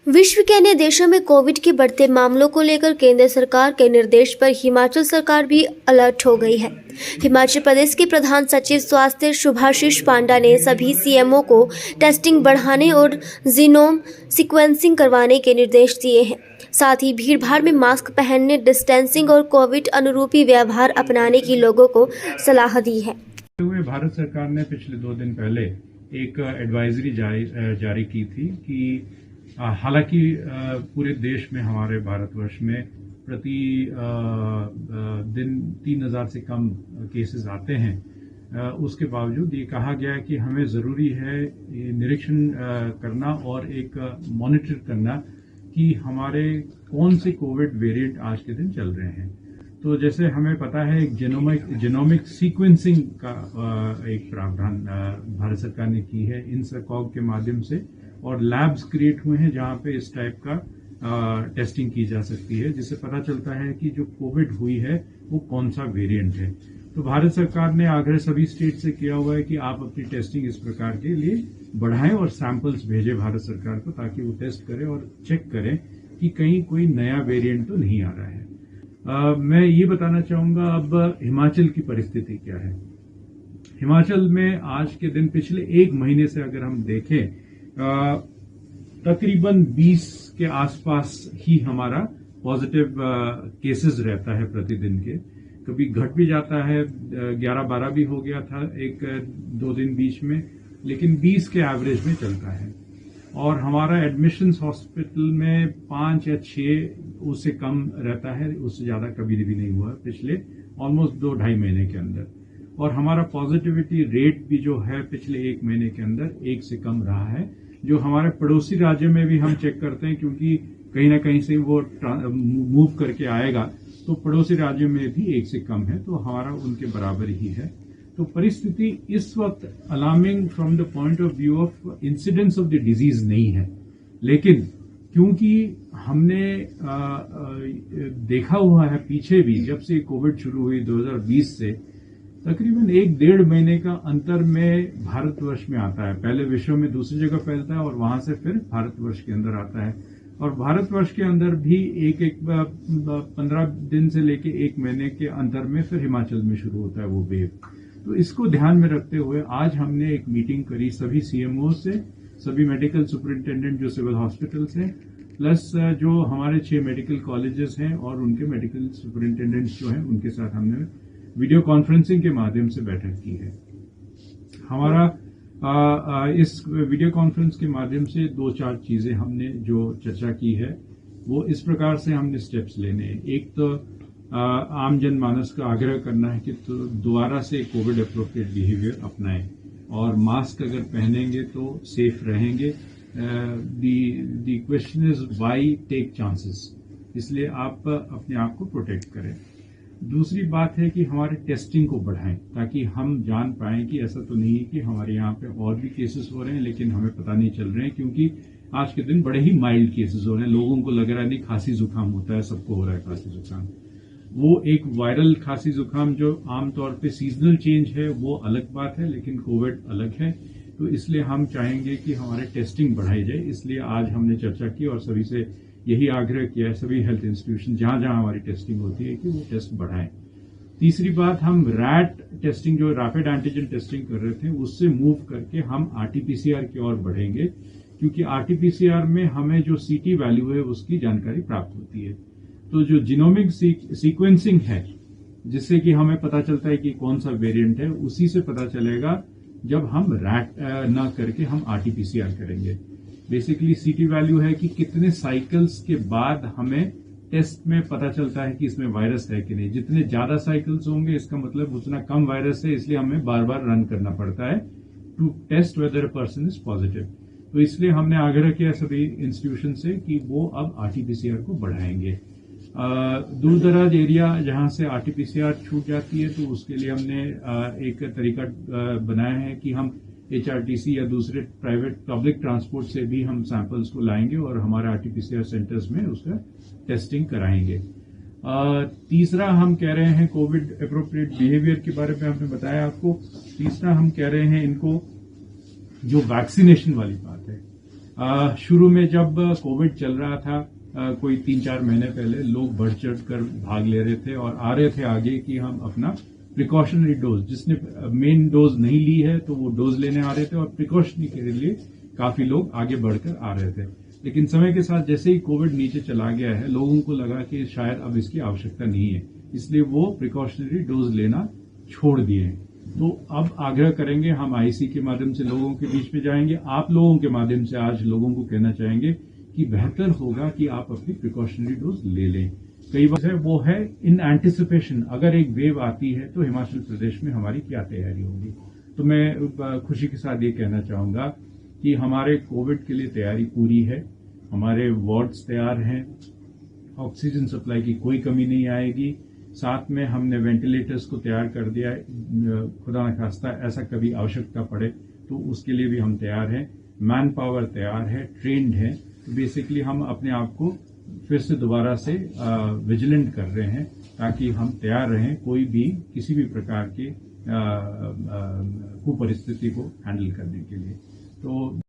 विश्व के अन्य देशों में कोविड के बढ़ते मामलों को लेकर केंद्र सरकार के निर्देश पर हिमाचल सरकार भी अलर्ट हो गई है। हिमाचल प्रदेश के प्रधान सचिव स्वास्थ्य शुभाशीष पांडा ने सभी सीएमओ को टेस्टिंग बढ़ाने और जीनोम सीक्वेंसिंग करवाने के निर्देश दिए हैं। साथ ही भीड़भाड़ में मास्क पहनने, डिस्टेंसिंग और कोविड अनुरूपी व्यवहार अपनाने की लोगों को सलाह दी है। भारत सरकार ने पिछले 2 दिन पहले एक एडवाइजरी जारी की थी कि हालांकि पूरे देश में, हमारे भारतवर्ष में प्रति दिन 3000 से कम केसेस आते हैं, उसके बावजूद ये कहा गया है कि हमें ज़रूरी है निरीक्षण करना और एक मॉनिटर करना कि हमारे कौन से कोविड वेरिएंट आज के दिन चल रहे हैं। तो जैसे हमें पता है, एक जेनोमिक सीक्वेंसिंग का एक प्रावधान भारत सरकार ने की है INSACOG के माध्यम से, और लैब्स क्रिएट हुए हैं जहां पे इस टाइप का टेस्टिंग की जा सकती है, जिससे पता चलता है कि जो कोविड हुई है वो कौन सा वेरिएंट है। तो भारत सरकार ने आग्रह सभी स्टेट से किया हुआ है कि आप अपनी टेस्टिंग इस प्रकार के लिए बढ़ाएं और सैंपल्स भेजें भारत सरकार को, ताकि वो टेस्ट करें और चेक करें कि कहीं कोई नया वेरिएंट तो नहीं आ रहा है। मैं ये बताना चाहूंगा अब हिमाचल की परिस्थिति क्या है। हिमाचल में आज के दिन पिछले 1 महीने से अगर हम देखें, तकरीबन 20 के आसपास ही हमारा पॉजिटिव केसेस रहता है प्रतिदिन के। कभी घट भी जाता है, 11-12 भी हो गया था 1-2 दिन बीच में, लेकिन 20 के एवरेज में चलता है। और हमारा एडमिशंस हॉस्पिटल में 5 या 6 उससे कम रहता है, उससे ज्यादा कभी भी नहीं हुआ पिछले ऑलमोस्ट 2-2.5 महीने के अंदर। और हमारा पॉजिटिविटी रेट भी जो है पिछले 1 महीने के अंदर 1 से कम रहा है, जो हमारे पड़ोसी राज्य में भी हम चेक करते हैं, क्योंकि कहीं ना कहीं से वो मूव करके आएगा, तो पड़ोसी राज्यों में भी 1 से कम है, तो हमारा उनके बराबर ही है। तो परिस्थिति इस वक्त alarming from the point of view of incidence of the disease नहीं है, लेकिन क्योंकि हमने देखा हुआ है पीछे भी, जब से कोविड शुरू हुई 2020 से, तकरीबन 1-1.5 महीने का अंतर में भारतवर्ष में आता है। पहले विश्व में दूसरी जगह फैलता है और वहां से फिर भारतवर्ष के अंदर आता है। और भारतवर्ष के अंदर भी एक 15 दिन से लेके 1 महीने के अंतर में फिर हिमाचल में शुरू होता है वो वेव। तो इसको ध्यान में रखते हुए आज हमने एक मीटिंग करी सभी सीएमओ से, सभी मेडिकल सुपरिंटेंडेंट जो सिविल हॉस्पिटल्स हैं, प्लस जो हमारे 6 मेडिकल कॉलेजेस हैं और उनके मेडिकल सुपरिंटेंडेंट्स जो हैं, उनके साथ हमने वीडियो कॉन्फ्रेंसिंग के माध्यम से बैठक की है। हमारा इस वीडियो कॉन्फ्रेंस के माध्यम से 2-4 चीजें हमने जो चर्चा की है, वो इस प्रकार से हमने स्टेप्स लेने हैं। एक तो आम जनमानस का आग्रह करना है कि तो दोबारा से कोविड अप्रोप्रिएट बिहेवियर अपनाएं, और मास्क अगर पहनेंगे तो सेफ रहेंगे। The question is why take chances, इसलिए आप अपने आप को प्रोटेक्ट करें। दूसरी बात है कि हमारे टेस्टिंग को बढ़ाएं, ताकि हम जान पाएं कि ऐसा तो नहीं है कि हमारे यहाँ पे और भी केसेस हो रहे हैं लेकिन हमें पता नहीं चल रहे हैं, क्योंकि आज के दिन बड़े ही माइल्ड केसेस हो रहे हैं। लोगों को लग रहा है नहीं, खांसी जुकाम होता है, सबको हो रहा है खांसी जुकाम। वो एक वायरल खांसी जुकाम जो आमतौर पे सीजनल चेंज है, वो अलग बात है, लेकिन कोविड अलग है। तो इसलिए हम चाहेंगे कि हमारे टेस्टिंग बढ़ाई जाए। इसलिए आज हमने चर्चा की और सभी से यही आग्रह किया है, सभी हेल्थ इंस्टीट्यूशन जहां जहां हमारी टेस्टिंग होती है, कि वो टेस्ट बढ़ाएं। तीसरी बात, हम रैट टेस्टिंग, जो रैपिड एंटीजन टेस्टिंग कर रहे थे, उससे मूव करके हम RT-PCR की ओर बढ़ेंगे, क्योंकि RT-PCR में हमें जो CT वैल्यू है उसकी जानकारी प्राप्त होती है। तो जो जीनोमिक सीक्वेंसिंग है, जिससे कि हमें पता चलता है कि कौन सा वेरिएंट है, उसी से पता चलेगा जब हम रैट ना करके हम RT-PCR करेंगे। बेसिकली CT वैल्यू है कि कितने साइकिल्स के बाद हमें टेस्ट में पता चलता है कि इसमें वायरस है कि नहीं। जितने ज्यादा साइकिल्स होंगे, इसका मतलब उतना कम वायरस है, इसलिए हमें बार बार रन करना पड़ता है to test whether a person is positive. तो इसलिए हमने आग्रह किया सभी इंस्टीट्यूशन से कि वो अब RT-PCR को बढ़ाएंगे। दूर दराज एरिया जहां से RT-PCR छूट जाती है, तो उसके लिए हमने एक तरीका बनाया है कि हम HRTC या दूसरे प्राइवेट पब्लिक ट्रांसपोर्ट से भी हम सैंपल्स को लाएंगे और हमारे RT-PCR सेंटर्स में उसका टेस्टिंग कराएंगे। तीसरा हम कह रहे हैं, कोविड एप्रोप्रिएट बिहेवियर के बारे में हमने बताया आपको। तीसरा हम कह रहे हैं इनको, जो वैक्सीनेशन वाली बात है, शुरू में जब कोविड चल रहा था, कोई 3-4 महीने पहले लोग बढ़ चढ़ कर भाग ले रहे थे और आ रहे थे आगे कि हम अपना प्रिकॉशनरी डोज, जिसने मेन डोज नहीं ली है तो वो डोज लेने आ रहे थे और प्रिकॉशनरी के लिए काफी लोग आगे बढ़कर आ रहे थे। लेकिन समय के साथ जैसे ही कोविड नीचे चला गया है, लोगों को लगा कि शायद अब इसकी आवश्यकता नहीं है, इसलिए वो प्रिकॉशनरी डोज लेना छोड़ दिए हैं। तो अब आग्रह करेंगे, हम आईसी के माध्यम से लोगों के बीच में जाएंगे, आप लोगों के माध्यम से आज लोगों को कहना चाहेंगे कि बेहतर होगा कि आप अपनी प्रिकॉशनरी डोज ले लें। कई बार है वो है इन एंटिसिपेशन, अगर एक वेव आती है तो हिमाचल प्रदेश में हमारी क्या तैयारी होगी। तो मैं खुशी के साथ ये कहना चाहूंगा कि हमारे कोविड के लिए तैयारी पूरी है, हमारे वार्ड्स तैयार हैं, ऑक्सीजन सप्लाई की कोई कमी नहीं आएगी। साथ में हमने वेंटिलेटर्स को तैयार कर दिया है, खुदा न खास्ता ऐसा कभी आवश्यकता पड़े तो उसके लिए भी हम तैयार हैं। मैन पावर तैयार है, ट्रेंड है। तो बेसिकली हम अपने आप को फिर से दोबारा से विजिलेंट कर रहे हैं ताकि हम तैयार रहें कोई भी किसी भी प्रकार के कुपरिस्थिति को हैंडल करने के लिए। तो